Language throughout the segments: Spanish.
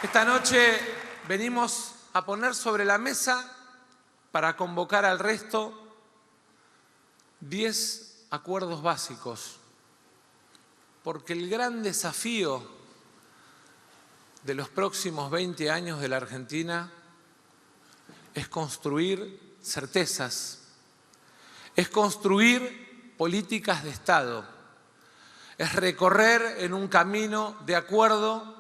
Esta noche venimos a poner sobre la mesa, para convocar al resto, 10 acuerdos básicos, porque el gran desafío de los próximos 20 años de la Argentina es construir certezas, es construir políticas de Estado, es recorrer en un camino de acuerdo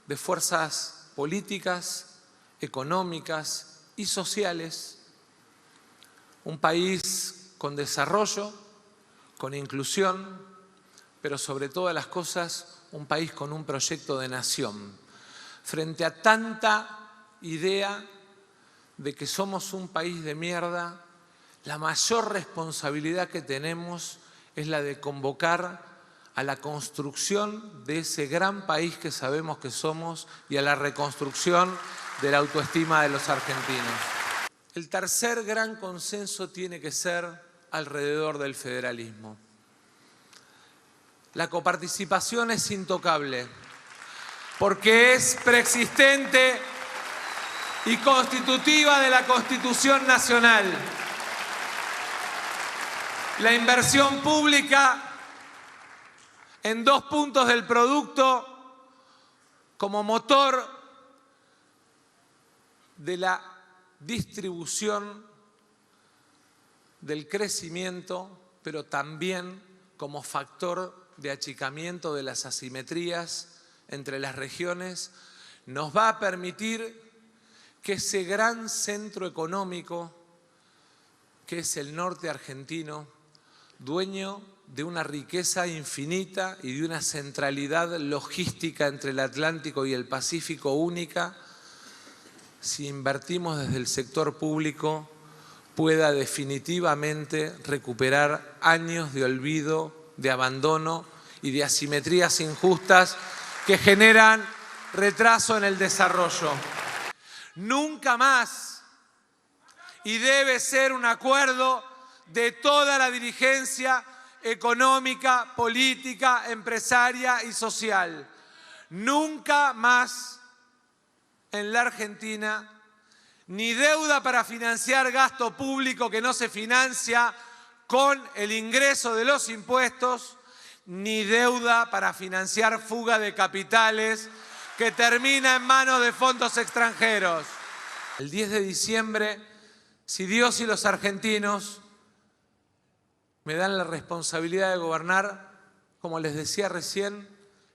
de fuerzas políticas, económicas y sociales, un país con desarrollo, con inclusión, pero sobre todas las cosas, un país con un proyecto de nación. Frente a tanta idea de que somos un país de mierda, la mayor responsabilidad que tenemos es la de convocar a la construcción de ese gran país que sabemos que somos y a la reconstrucción de la autoestima de los argentinos. El tercer gran consenso tiene que ser alrededor del federalismo. La coparticipación es intocable porque es preexistente y constitutiva de la Constitución Nacional. La inversión pública en 2 puntos del producto como motor de la distribución del crecimiento, pero también como factor de achicamiento de las asimetrías entre las regiones, nos va a permitir que ese gran centro económico, que es el norte argentino, dueño de una riqueza infinita y de una centralidad logística entre el Atlántico y el Pacífico única, si invertimos desde el sector público, pueda definitivamente recuperar años de olvido, de abandono y de asimetrías injustas que generan retraso en el desarrollo. Nunca más, y debe ser un acuerdo de toda la dirigencia económica, política, empresaria y social. Nunca más en la Argentina ni deuda para financiar gasto público que no se financia con el ingreso de los impuestos, ni deuda para financiar fuga de capitales que termina en manos de fondos extranjeros. El 10 de diciembre, si Dios y los argentinos me dan la responsabilidad de gobernar, como les decía recién,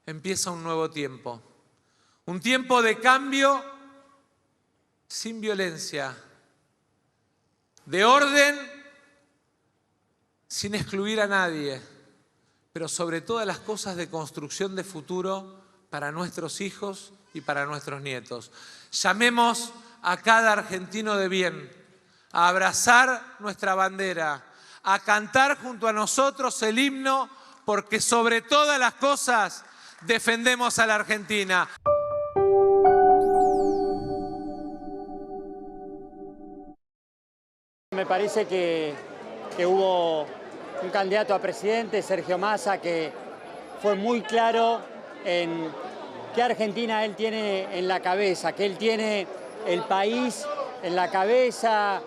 empieza un nuevo tiempo. Un tiempo de cambio sin violencia, de orden sin excluir a nadie, pero sobre todas las cosas de construcción de futuro para nuestros hijos y para nuestros nietos. Llamemos a cada argentino de bien a abrazar nuestra bandera, a cantar junto a nosotros el himno, porque sobre todas las cosas defendemos a la Argentina. Me parece que hubo un candidato a presidente, Sergio Massa, que fue muy claro en qué Argentina él tiene en la cabeza, que él tiene el país en la cabeza,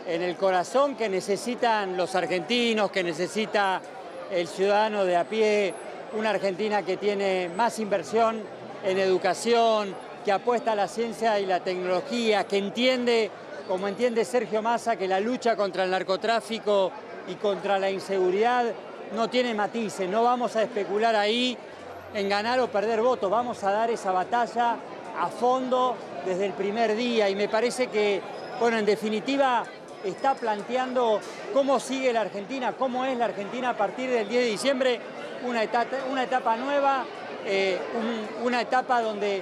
en el corazón que necesitan los argentinos, que necesita el ciudadano de a pie, una Argentina que tiene más inversión en educación, que apuesta a la ciencia y la tecnología, que entiende, como entiende Sergio Massa, que la lucha contra el narcotráfico y contra la inseguridad no tiene matices, no vamos a especular ahí en ganar o perder votos, vamos a dar esa batalla a fondo desde el primer día y me parece que, bueno, en definitiva, está planteando cómo sigue la Argentina, cómo es la Argentina a partir del 10 de diciembre, una etapa nueva, una etapa donde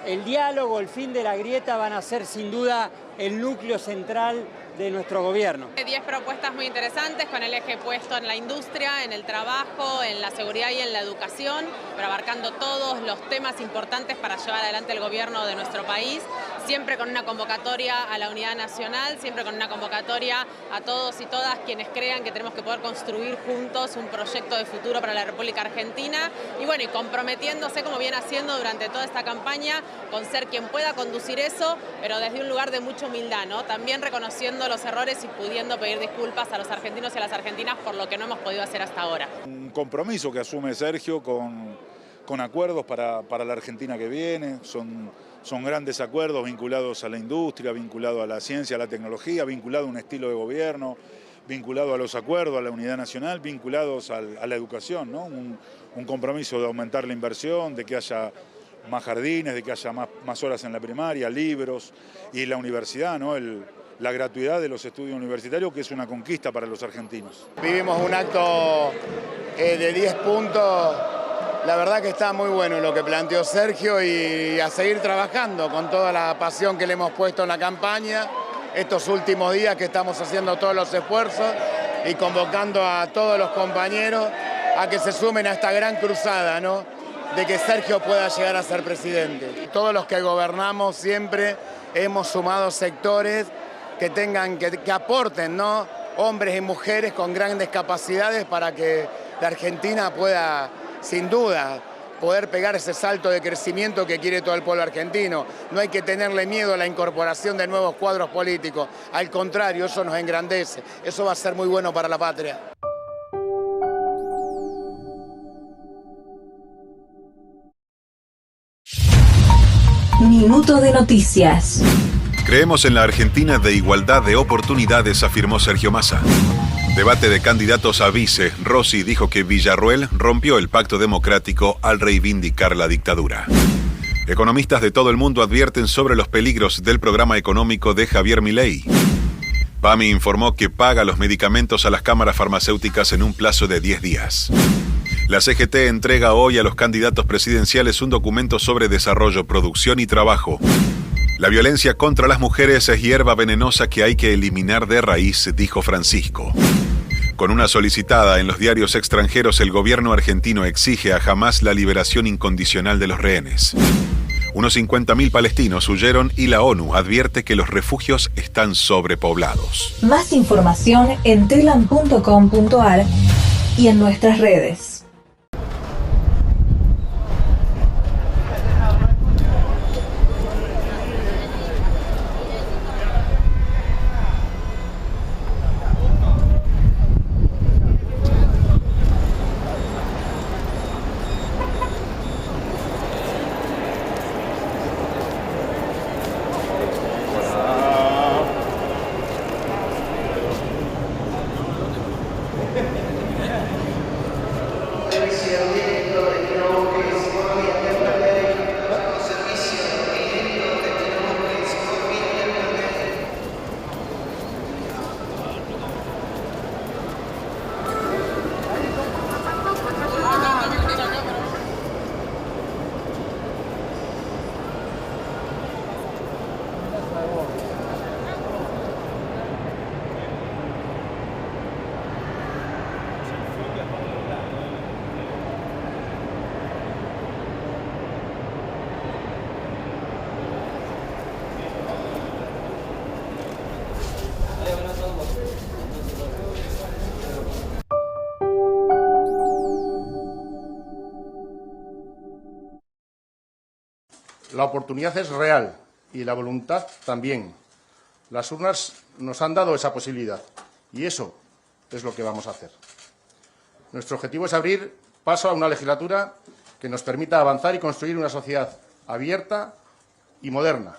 el diálogo, el fin de la grieta van a ser sin duda el núcleo central de nuestro gobierno. 10 propuestas muy interesantes con el eje puesto en la industria, en el trabajo, en la seguridad y en la educación, pero abarcando todos los temas importantes para llevar adelante el gobierno de nuestro país. siempre con una convocatoria a la unidad nacional, siempre con una convocatoria a todos y todas quienes crean que tenemos que poder construir juntos un proyecto de futuro para la República Argentina y bueno, y comprometiéndose como viene haciendo durante toda esta campaña con ser quien pueda conducir eso, pero desde un lugar de mucha humildad, ¿no? También reconociendo los errores y pudiendo pedir disculpas a los argentinos y a las argentinas por lo que no hemos podido hacer hasta ahora. Un compromiso que asume Sergio con acuerdos para la Argentina que viene, son grandes acuerdos vinculados a la industria, vinculados a la ciencia, a la tecnología, vinculados a un estilo de gobierno, vinculados a los acuerdos, a la unidad nacional, vinculados a la educación, ¿no? Un compromiso de aumentar la inversión, de que haya más jardines, de que haya más horas en la primaria, libros y la universidad, ¿no? La gratuidad de los estudios universitarios, que es una conquista para los argentinos. Vivimos un acto de 10 puntos. La verdad que está muy bueno lo que planteó Sergio y a seguir trabajando con toda la pasión que le hemos puesto en la campaña, estos últimos días que estamos haciendo todos los esfuerzos y convocando a todos los compañeros a que se sumen a esta gran cruzada, ¿no? De que Sergio pueda llegar a ser presidente. Todos los que gobernamos siempre hemos sumado sectores que aporten, ¿no? Hombres y mujeres con grandes capacidades para que la Argentina pueda, sin duda, poder pegar ese salto de crecimiento que quiere todo el pueblo argentino. No hay que tenerle miedo a la incorporación de nuevos cuadros políticos. Al contrario, eso nos engrandece. Eso va a ser muy bueno para la patria. Minuto de noticias. Creemos en la Argentina de igualdad de oportunidades, afirmó Sergio Massa. Debate de candidatos a vice. Rossi dijo que Villarruel rompió el pacto democrático al reivindicar la dictadura. Economistas de todo el mundo advierten sobre los peligros del programa económico de Javier Milei. PAMI informó que paga los medicamentos a las cámaras farmacéuticas en un plazo de 10 días. La CGT entrega hoy a los candidatos presidenciales un documento sobre desarrollo, producción y trabajo. La violencia contra las mujeres es hierba venenosa que hay que eliminar de raíz, dijo Francisco. Con una solicitada en los diarios extranjeros, el gobierno argentino exige a Hamás la liberación incondicional de los rehenes. Unos 50.000 palestinos huyeron y la ONU advierte que los refugios están sobrepoblados. Más información en telam.com.ar y en nuestras redes. La oportunidad es real y la voluntad también. Las urnas nos han dado esa posibilidad y eso es lo que vamos a hacer. Nuestro objetivo es abrir paso a una legislatura que nos permita avanzar y construir una sociedad abierta y moderna,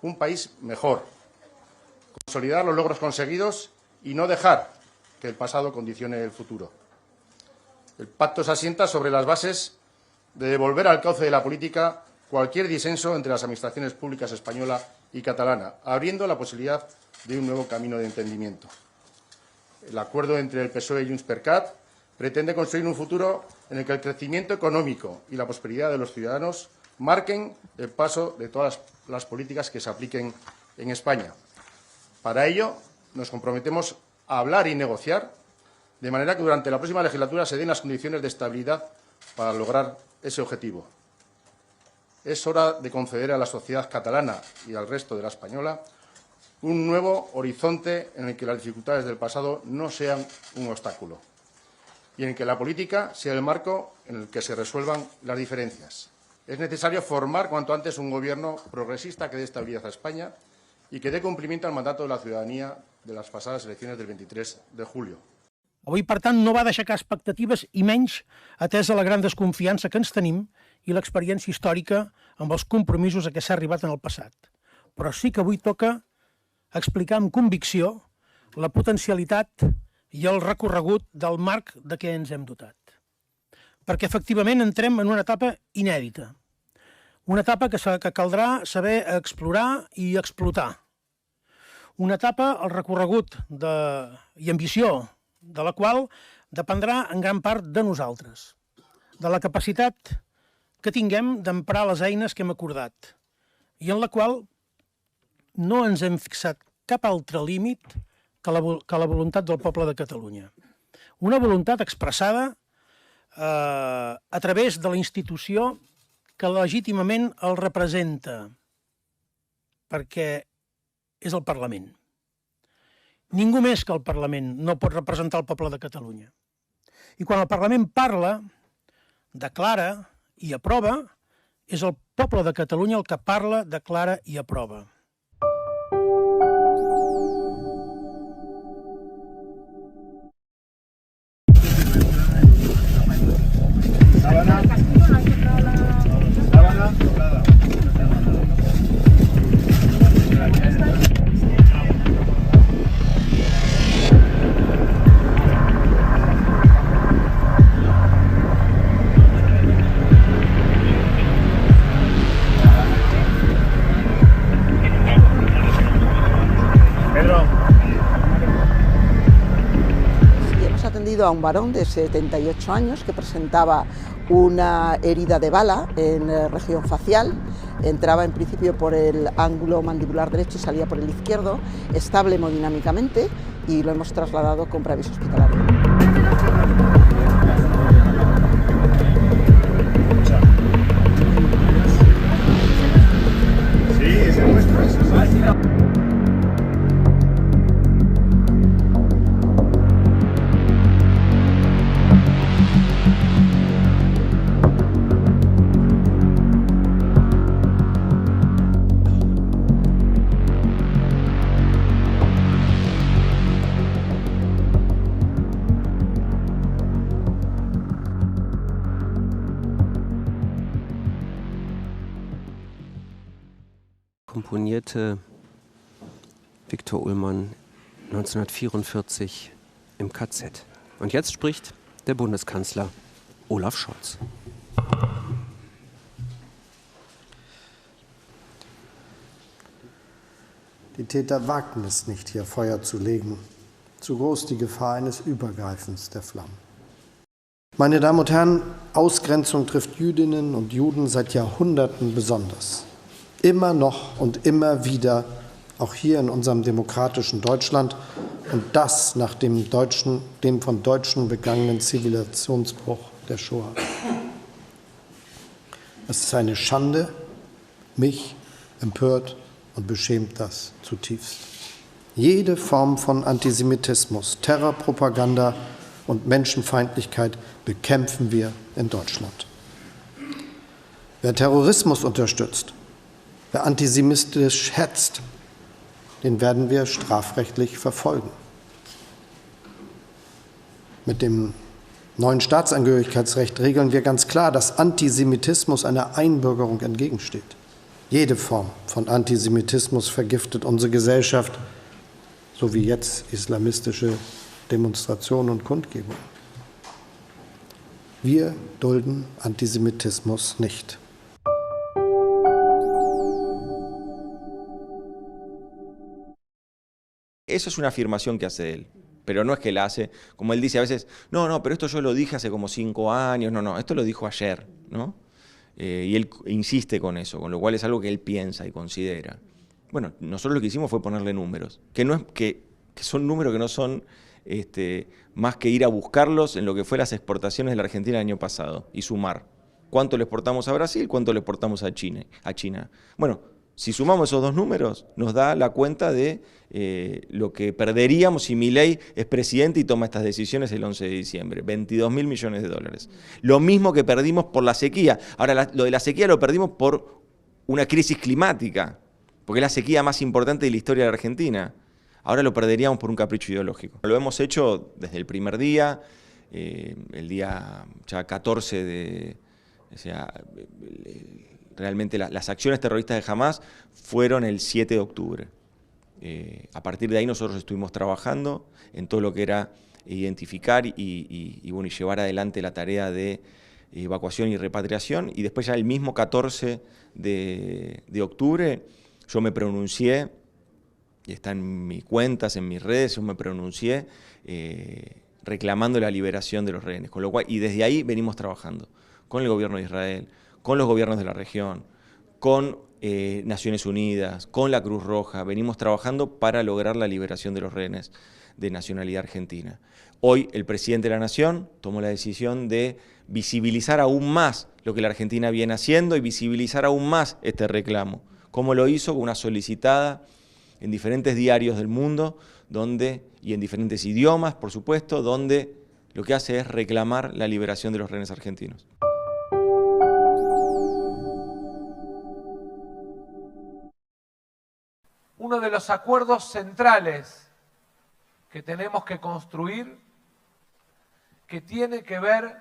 un país mejor, consolidar los logros conseguidos y no dejar que el pasado condicione el futuro. El pacto se asienta sobre las bases de devolver al cauce de la política cualquier disenso entre las administraciones públicas española y catalana, abriendo la posibilidad de un nuevo camino de entendimiento. El acuerdo entre el PSOE y Junts per Cat pretende construir un futuro en el que el crecimiento económico y la prosperidad de los ciudadanos marquen el paso de todas las políticas que se apliquen en España. Para ello, nos comprometemos a hablar y negociar de manera que durante la próxima legislatura se den las condiciones de estabilidad para lograr ese objetivo. Es hora de conceder a la sociedad catalana y al resto de la española un nuevo horizonte en el que las dificultades del pasado no sean un obstáculo y en el que la política sea el marco en el que se resuelvan las diferencias. Es necesario formar cuanto antes un gobierno progresista que dé estabilidad a España y que dé cumplimiento al mandato de la ciudadanía de las pasadas elecciones del 23 de julio. Avui, per tant, no va d'aixecar expectatives i menys atesa la gran desconfiança que ens tenim i l'experiència històrica amb els compromisos a què s'ha arribat en el passat. Però sí que avui toca explicar amb convicció la potencialitat i el recorregut del marc de què ens hem dotat. Perquè, efectivament, entrem en una etapa inèdita. Una etapa que caldrà saber explorar i explotar. Una etapa, el recorregut i ambició de la qual dependrà en gran part de nosaltres, de la capacitat que tinguem d'emprar les eines que hem acordat i en la qual no ens hem fixat cap altre límit que la voluntat del poble de Catalunya. Una voluntat expressada a través de la institució que legítimament el representa, perquè és el Parlament. Ningú més que el Parlament no pot representar el poble de Catalunya. I quan el Parlament parla, declara i aprova, és el poble de Catalunya el que parla, declara i aprova. A un varón de 78 años que presentaba una herida de bala en región facial, entraba en principio por el ángulo mandibular derecho y salía por el izquierdo, estable hemodinámicamente, y lo hemos trasladado con preaviso hospitalario. Sí, es el nuestro. Komponierte Viktor Ullmann 1944 im KZ. Und jetzt spricht der Bundeskanzler Olaf Scholz. Die Täter wagten es nicht, hier Feuer zu legen. Zu groß die Gefahr eines Übergreifens der Flammen. Meine Damen und Herren, Ausgrenzung trifft Jüdinnen und Juden seit Jahrhunderten besonders. Immer noch und immer wieder, auch hier in unserem demokratischen Deutschland, und das nach dem von Deutschen begangenen Zivilisationsbruch der Shoah. Es ist eine Schande, mich empört und beschämt das zutiefst. Jede Form von Antisemitismus, Terrorpropaganda und Menschenfeindlichkeit bekämpfen wir in Deutschland. Wer Terrorismus unterstützt, wer antisemitisch hetzt, den werden wir strafrechtlich verfolgen. Mit dem neuen Staatsangehörigkeitsrecht regeln wir ganz klar, dass Antisemitismus einer Einbürgerung entgegensteht. Jede Form von Antisemitismus vergiftet unsere Gesellschaft, so wie jetzt islamistische Demonstrationen und Kundgebungen. Wir dulden Antisemitismus nicht. Eso es una afirmación que hace él, pero no es que la hace, como él dice a veces, no, pero esto yo lo dije hace como 5 años, no, esto lo dijo ayer, ¿no? Y él insiste con eso, con lo cual es algo que él piensa y considera. Bueno, nosotros lo que hicimos fue ponerle números, que son números que no son más que ir a buscarlos en lo que fue las exportaciones de la Argentina el año pasado y sumar. ¿Cuánto le exportamos a Brasil? ¿Cuánto le exportamos a China? Bueno, si sumamos esos dos números, nos da la cuenta de lo que perderíamos si Milei es presidente y toma estas decisiones el 11 de diciembre. 22.000 millones de dólares. Lo mismo que perdimos por la sequía. Ahora, lo de la sequía lo perdimos por una crisis climática, porque es la sequía más importante de la historia de la Argentina. Ahora lo perderíamos por un capricho ideológico. Lo hemos hecho desde el primer día, el día ya 14 de... O sea, realmente las acciones terroristas de Hamás fueron el 7 de octubre. A partir de ahí nosotros estuvimos trabajando en todo lo que era identificar y llevar adelante la tarea de evacuación y repatriación, y después ya el mismo 14 de octubre yo me pronuncié, y está en mis cuentas, en mis redes, yo me pronuncié reclamando la liberación de los rehenes, con lo cual, y desde ahí venimos trabajando con el gobierno de Israel, con los gobiernos de la región, con Naciones Unidas, con la Cruz Roja. Venimos trabajando para lograr la liberación de los rehenes de nacionalidad argentina. Hoy el presidente de la Nación tomó la decisión de visibilizar aún más lo que la Argentina viene haciendo y visibilizar aún más este reclamo, como lo hizo con una solicitada en diferentes diarios del mundo, y en diferentes idiomas, por supuesto, donde lo que hace es reclamar la liberación de los rehenes argentinos. Uno de los acuerdos centrales que tenemos que construir, que tiene que ver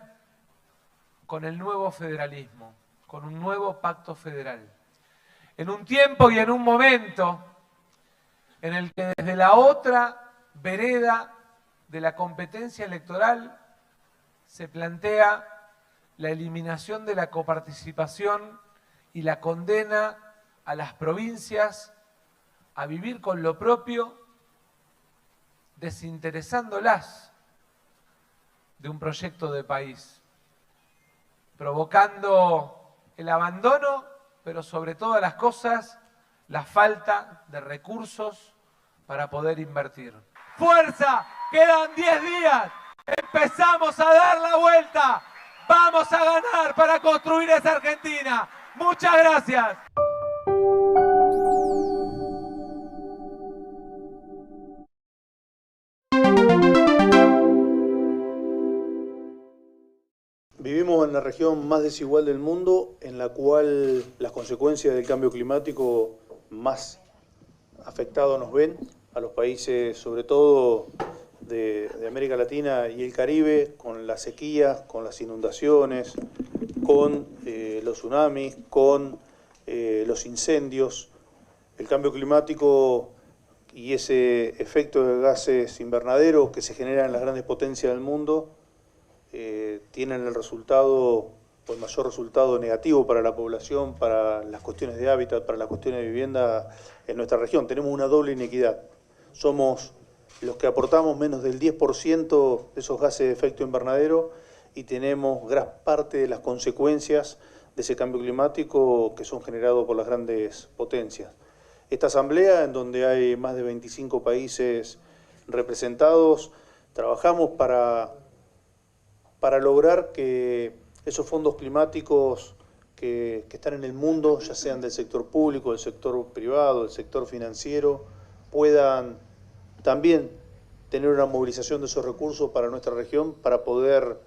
con el nuevo federalismo, con un nuevo pacto federal. En un tiempo y en un momento en el que desde la otra vereda de la competencia electoral se plantea la eliminación de la coparticipación y la condena a las provincias a vivir con lo propio, desinteresándolas de un proyecto de país, provocando el abandono, pero sobre todas las cosas, la falta de recursos para poder invertir. ¡Fuerza! ¡Quedan 10 días! ¡Empezamos a dar la vuelta! ¡Vamos a ganar para construir esa Argentina! ¡Muchas gracias! Vivimos en la región más desigual del mundo, en la cual las consecuencias del cambio climático más afectados nos ven, a los países sobre todo de América Latina y el Caribe, con las sequías, con las inundaciones, con los tsunamis, con los incendios. El cambio climático y ese efecto de gases invernaderos que se generan en las grandes potencias del mundo tienen el resultado, o el mayor resultado negativo para la población, para las cuestiones de hábitat, para las cuestiones de vivienda en nuestra región. Tenemos una doble inequidad. Somos los que aportamos menos del 10% de esos gases de efecto invernadero y tenemos gran parte de las consecuencias de ese cambio climático que son generados por las grandes potencias. Esta asamblea, en donde hay más de 25 países representados, trabajamos para lograr que esos fondos climáticos que están en el mundo, ya sean del sector público, del sector privado, del sector financiero, puedan también tener una movilización de esos recursos para nuestra región, para poder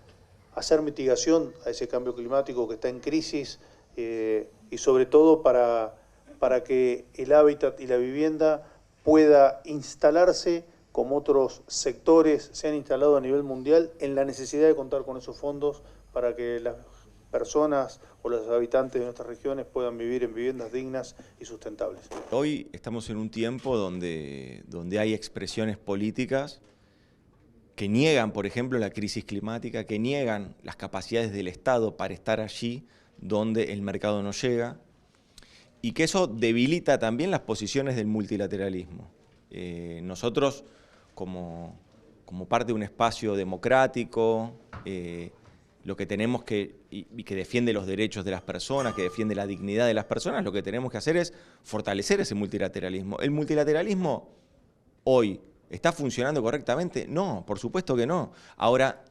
hacer mitigación a ese cambio climático que está en crisis y sobre todo para que el hábitat y la vivienda pueda instalarse como otros sectores se han instalado a nivel mundial, en la necesidad de contar con esos fondos para que las personas o los habitantes de nuestras regiones puedan vivir en viviendas dignas y sustentables. Hoy estamos en un tiempo donde hay expresiones políticas que niegan, por ejemplo, la crisis climática, que niegan las capacidades del Estado para estar allí donde el mercado no llega, y que eso debilita también las posiciones del multilateralismo. Nosotros, como parte de un espacio democrático, lo que tenemos que defiende los derechos de las personas, que defiende la dignidad de las personas, lo que tenemos que hacer es fortalecer ese multilateralismo. ¿El multilateralismo hoy está funcionando correctamente? No, por supuesto que no. Ahora,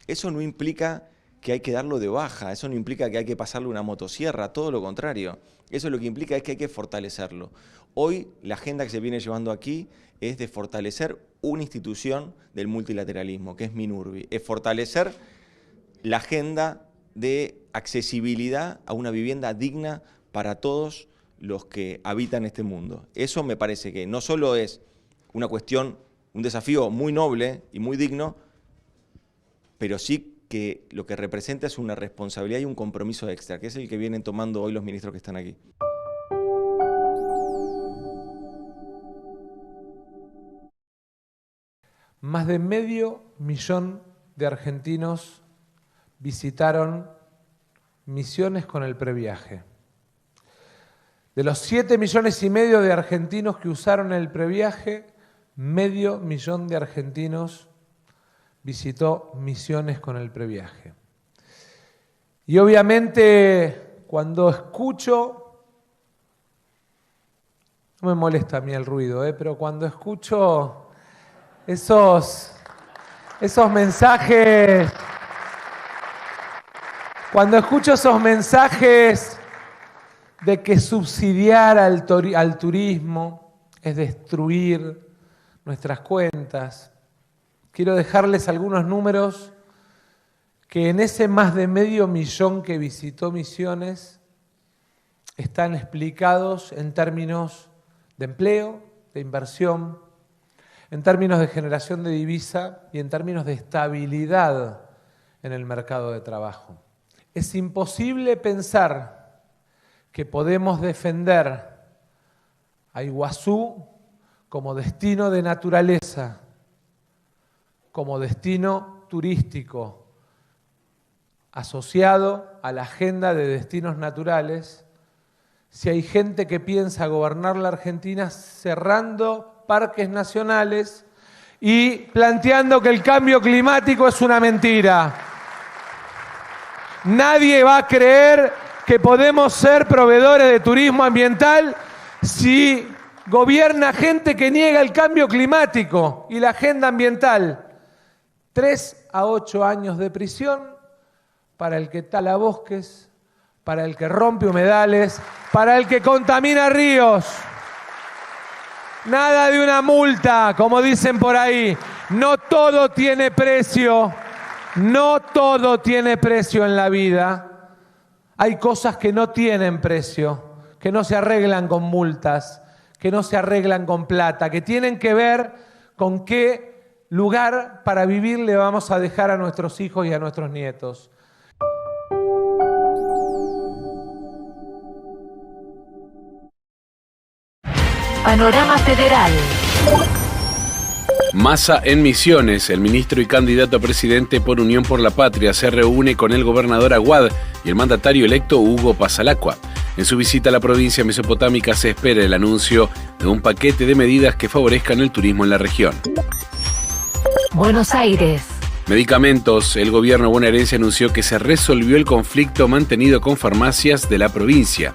eso no implica que hay que darlo de baja, eso no implica que hay que pasarle una motosierra, todo lo contrario. Eso lo que implica es que hay que fortalecerlo. Hoy la agenda que se viene llevando aquí es de fortalecer una institución del multilateralismo, que es MINURBI, es fortalecer la agenda de accesibilidad a una vivienda digna para todos los que habitan este mundo. Eso me parece que no solo es una cuestión, un desafío muy noble y muy digno, pero sí que lo que representa es una responsabilidad y un compromiso extra, que es el que vienen tomando hoy los ministros que están aquí. Más de 500.000 de argentinos visitaron Misiones con el previaje. De los 7,5 millones de argentinos que usaron el previaje, 500.000 de argentinos visitó Misiones con el previaje. Y obviamente cuando escucho, no me molesta a mí el ruido, pero cuando escucho esos mensajes, de que subsidiar al turismo es destruir nuestras cuentas, quiero dejarles algunos números que en ese más de 500.000 que visitó Misiones están explicados en términos de empleo, de inversión, en términos de generación de divisa y en términos de estabilidad en el mercado de trabajo. Es imposible pensar que podemos defender a Iguazú como destino de naturaleza, como destino turístico, asociado a la agenda de destinos naturales, si hay gente que piensa gobernar la Argentina cerrando parques nacionales y planteando que el cambio climático es una mentira. Nadie va a creer que podemos ser proveedores de turismo ambiental si gobierna gente que niega el cambio climático y la agenda ambiental. 3 a 8 años de prisión para el que tala bosques, para el que rompe humedales, para el que contamina ríos. Nada de una multa, como dicen por ahí. No todo tiene precio. No todo tiene precio en la vida. Hay cosas que no tienen precio, que no se arreglan con multas, que no se arreglan con plata, que tienen que ver con qué lugar para vivir le vamos a dejar a nuestros hijos y a nuestros nietos. Panorama Federal. Massa en Misiones. El ministro y candidato a presidente por Unión por la Patria se reúne con el gobernador Aguad y el mandatario electo Hugo Pasalacqua. En su visita a la provincia mesopotámica se espera el anuncio de un paquete de medidas que favorezcan el turismo en la región. Buenos Aires. Medicamentos. El gobierno bonaerense anunció que se resolvió el conflicto mantenido con farmacias de la provincia.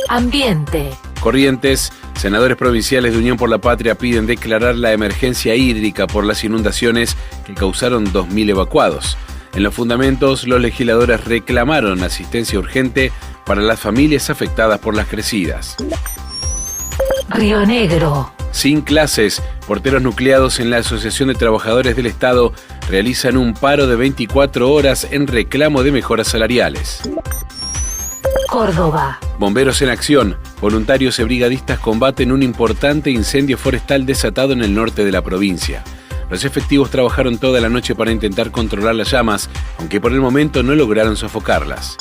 Ambiente. Corrientes. Senadores provinciales de Unión por la Patria piden declarar la emergencia hídrica por las inundaciones que causaron 2.000 evacuados. En los fundamentos, los legisladores reclamaron asistencia urgente para las familias afectadas por las crecidas. Río Negro. Sin clases, porteros nucleados en la Asociación de Trabajadores del Estado realizan un paro de 24 horas en reclamo de mejoras salariales. Córdoba. Bomberos en acción. Voluntarios y brigadistas combaten un importante incendio forestal desatado en el norte de la provincia. Los efectivos trabajaron toda la noche para intentar controlar las llamas, aunque por el momento no lograron sofocarlas.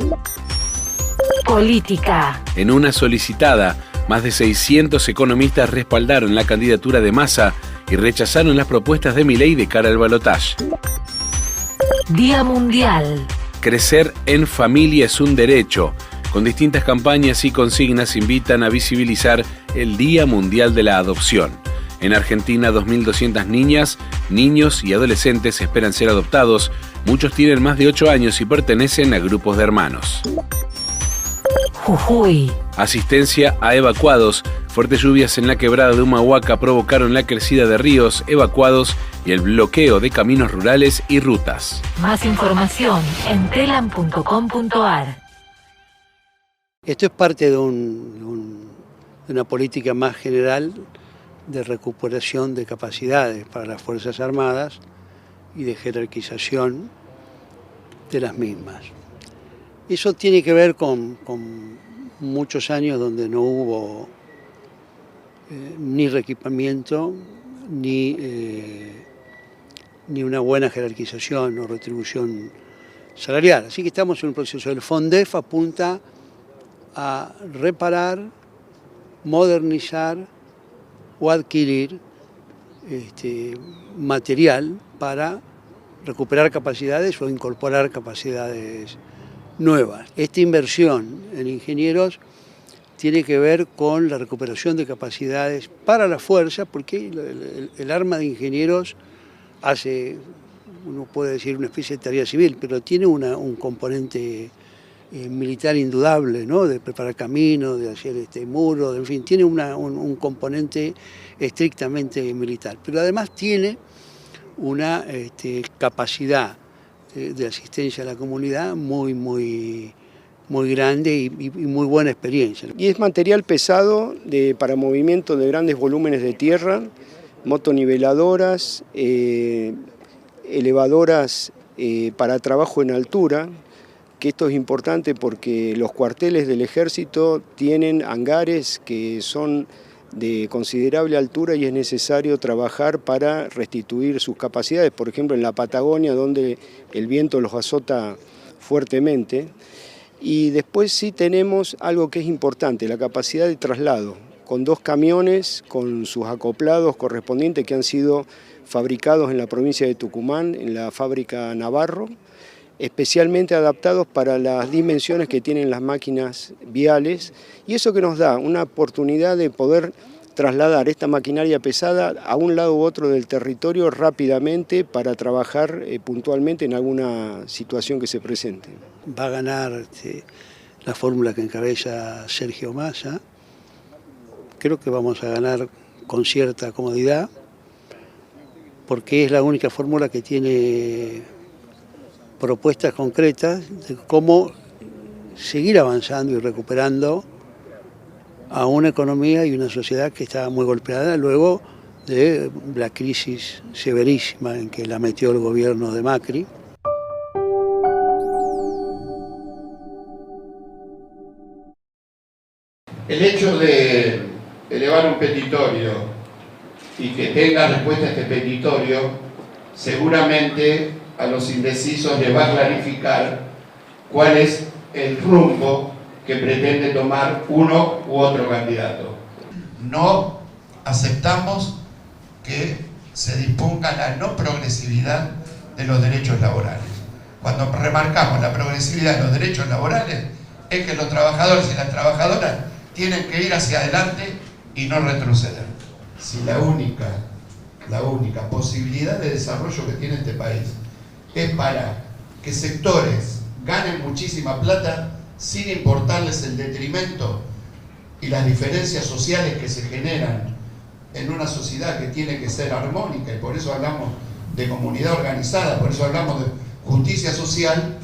Política. En una solicitada, más de 600 economistas respaldaron la candidatura de Massa y rechazaron las propuestas de Milei de cara al balotaje. Día Mundial. Crecer en familia es un derecho. Con distintas campañas y consignas invitan a visibilizar el Día Mundial de la Adopción. En Argentina, 2.200 niñas, niños y adolescentes esperan ser adoptados. Muchos tienen más de 8 años y pertenecen a grupos de hermanos. Jujuy. Asistencia a evacuados. Fuertes lluvias en la quebrada de Humahuaca provocaron la crecida de ríos evacuados y el bloqueo de caminos rurales y rutas. Más información en telam.com.ar. Esto es parte de una política más general de recuperación de capacidades para las Fuerzas Armadas y de jerarquización de las mismas. Eso tiene que ver con muchos años donde no hubo ni reequipamiento, ni una buena jerarquización o retribución salarial. Así que estamos en un proceso. El FONDEF apunta a reparar, modernizar o adquirir material para recuperar capacidades o incorporar capacidades nuevas. Esta inversión en ingenieros tiene que ver con la recuperación de capacidades para la fuerza, porque el arma de ingenieros hace, uno puede decir, una especie de tarea civil, pero tiene un componente militar indudable, ¿no? De preparar caminos, de hacer muros, en fin, tiene un componente estrictamente militar. Pero además tiene una capacidad de asistencia a la comunidad muy grande y muy buena experiencia. Y es material pesado para movimiento de grandes volúmenes de tierra, motoniveladoras, elevadoras para trabajo en altura, que esto es importante porque los cuarteles del ejército tienen hangares que son de considerable altura y es necesario trabajar para restituir sus capacidades, por ejemplo en la Patagonia, donde el viento los azota fuertemente. Y después sí tenemos algo que es importante, la capacidad de traslado, con 2 camiones con sus acoplados correspondientes que han sido fabricados en la provincia de Tucumán, en la fábrica Navarro, especialmente adaptados para las dimensiones que tienen las máquinas viales, y eso que nos da una oportunidad de poder trasladar esta maquinaria pesada a un lado u otro del territorio rápidamente para trabajar puntualmente en alguna situación que se presente. Va a ganar la fórmula que encabeza Sergio Massa. Creo que vamos a ganar con cierta comodidad, porque es la única fórmula que tiene propuestas concretas de cómo seguir avanzando y recuperando a una economía y una sociedad que estaba muy golpeada luego de la crisis severísima en que la metió el gobierno de Macri. El hecho de elevar un petitorio y que tenga respuesta a este petitorio, seguramente a los indecisos les va a clarificar cuál es el rumbo que pretende tomar uno u otro candidato. No aceptamos que se disponga la no progresividad de los derechos laborales. Cuando remarcamos la progresividad de los derechos laborales, es que los trabajadores y las trabajadoras tienen que ir hacia adelante y no retroceder. Si la única posibilidad de desarrollo que tiene este país es para que sectores ganen muchísima plata sin importarles el detrimento y las diferencias sociales que se generan en una sociedad que tiene que ser armónica, y por eso hablamos de comunidad organizada, por eso hablamos de justicia social,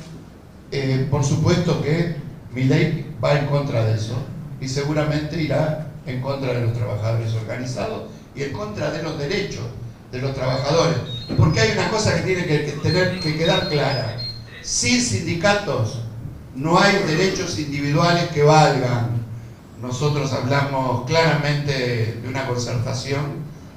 por supuesto que Milei va en contra de eso y seguramente irá en contra de los trabajadores organizados y en contra de los derechos de los trabajadores. Porque hay una cosa que tiene que quedar clara: sin sindicatos no hay derechos individuales que valgan. Nosotros hablamos claramente de una concertación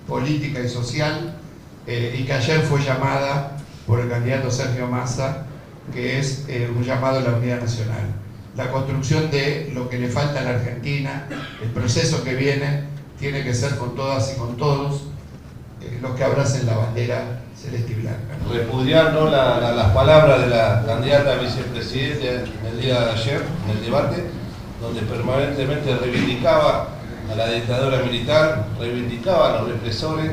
política y social y que ayer fue llamada por el candidato Sergio Massa, que es un llamado a la unidad nacional. La construcción de lo que le falta a la Argentina, el proceso que viene, tiene que ser con todas y con todos los que abracen la bandera celeste y blanca. Repudiar, ¿no?, las palabras de la candidata a vicepresidente en el día de ayer, en el debate, donde permanentemente reivindicaba a la dictadura militar, reivindicaba a los represores,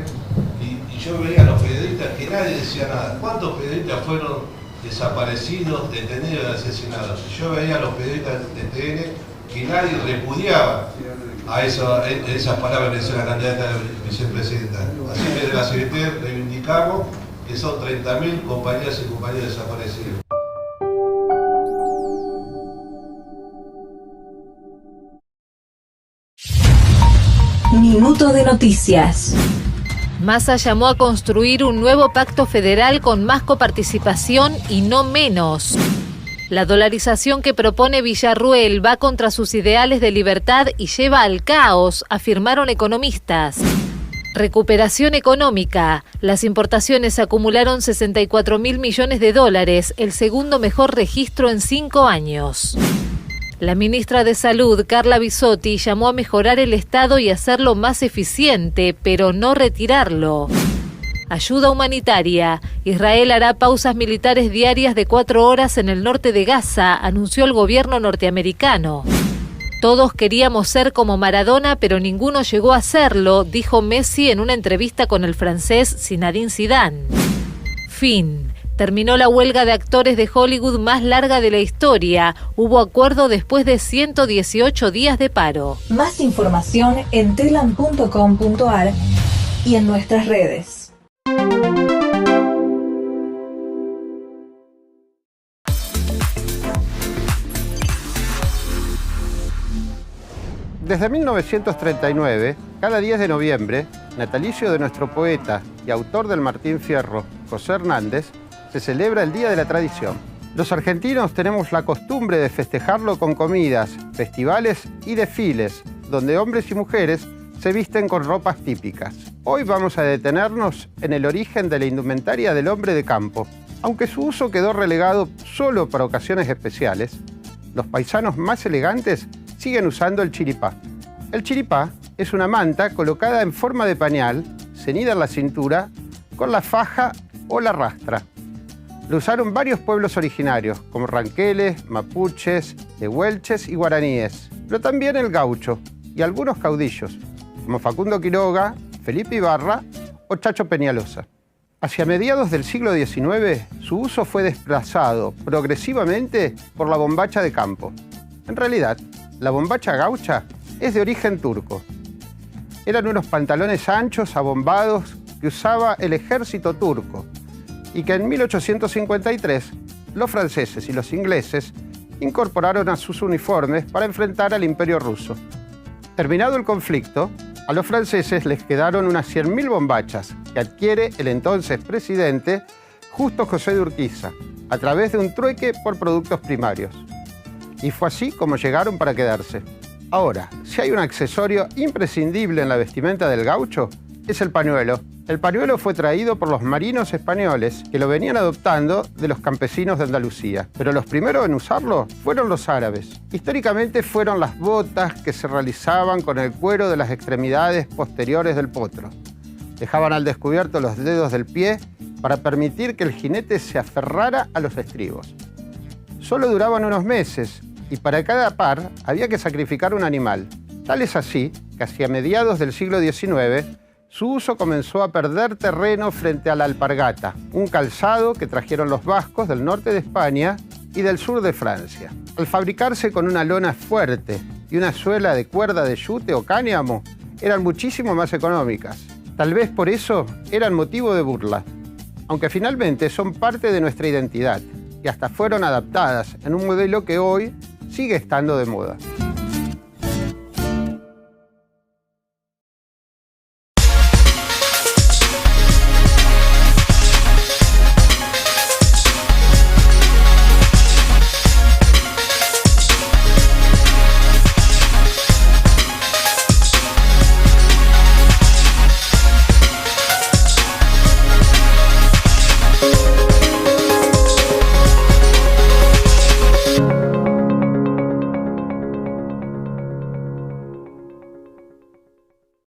y yo veía a los periodistas que nadie decía nada. ¿Cuántos periodistas fueron desaparecidos, detenidos y asesinados? Yo veía a los periodistas de TN que nadie repudiaba a esas palabras que decía la candidata a vicepresidenta. Así que de la CGT reivindicamos que son 30.000 compañeras y compañeros desaparecidos. Minuto de noticias. Massa llamó a construir un nuevo pacto federal con más coparticipación y no menos. La dolarización que propone Villarruel va contra sus ideales de libertad y lleva al caos, afirmaron economistas. Recuperación económica. Las importaciones acumularon 64.000 millones de dólares, el segundo mejor registro en 5 años. La ministra de Salud, Carla Bisotti, llamó a mejorar el Estado y hacerlo más eficiente, pero no retirarlo. Ayuda humanitaria. Israel hará pausas militares diarias de 4 horas en el norte de Gaza, anunció el gobierno norteamericano. Todos queríamos ser como Maradona, pero ninguno llegó a serlo, dijo Messi en una entrevista con el francés Zinedine Zidane. Fin. Terminó la huelga de actores de Hollywood más larga de la historia. Hubo acuerdo después de 118 días de paro. Más información en telam.com.ar y en nuestras redes. Desde 1939, cada 10 de noviembre, natalicio de nuestro poeta y autor del Martín Fierro, José Hernández, se celebra el Día de la Tradición. Los argentinos tenemos la costumbre de festejarlo con comidas, festivales y desfiles, donde hombres y mujeres se visten con ropas típicas. Hoy vamos a detenernos en el origen de la indumentaria del hombre de campo. Aunque su uso quedó relegado solo para ocasiones especiales, los paisanos más elegantes siguen usando el chiripá. El chiripá es una manta colocada en forma de pañal, ceñida en la cintura, con la faja o la rastra. Lo usaron varios pueblos originarios, como ranqueles, mapuches, tehuelches y guaraníes, pero también el gaucho y algunos caudillos, como Facundo Quiroga, Felipe Ibarra o Chacho Peñalosa. Hacia mediados del siglo XIX, su uso fue desplazado progresivamente por la bombacha de campo. En realidad, la bombacha gaucha es de origen turco. Eran unos pantalones anchos, abombados, que usaba el ejército turco, y que en 1853 los franceses y los ingleses incorporaron a sus uniformes para enfrentar al Imperio ruso. Terminado el conflicto, a los franceses les quedaron unas 100.000 bombachas que adquiere el entonces presidente Justo José de Urquiza a través de un trueque por productos primarios. Y fue así como llegaron para quedarse. Ahora, si hay un accesorio imprescindible en la vestimenta del gaucho, es el pañuelo. El pañuelo fue traído por los marinos españoles que lo venían adoptando de los campesinos de Andalucía. Pero los primeros en usarlo fueron los árabes. Históricamente fueron las botas que se realizaban con el cuero de las extremidades posteriores del potro. Dejaban al descubierto los dedos del pie para permitir que el jinete se aferrara a los estribos. Solo duraban unos meses y para cada par había que sacrificar un animal. Tal es así que hacia mediados del siglo XIX su uso comenzó a perder terreno frente a la alpargata, un calzado que trajeron los vascos del norte de España y del sur de Francia. Al fabricarse con una lona fuerte y una suela de cuerda de yute o cáñamo, eran muchísimo más económicas. Tal vez por eso eran motivo de burla, aunque finalmente son parte de nuestra identidad y hasta fueron adaptadas en un modelo que hoy sigue estando de moda.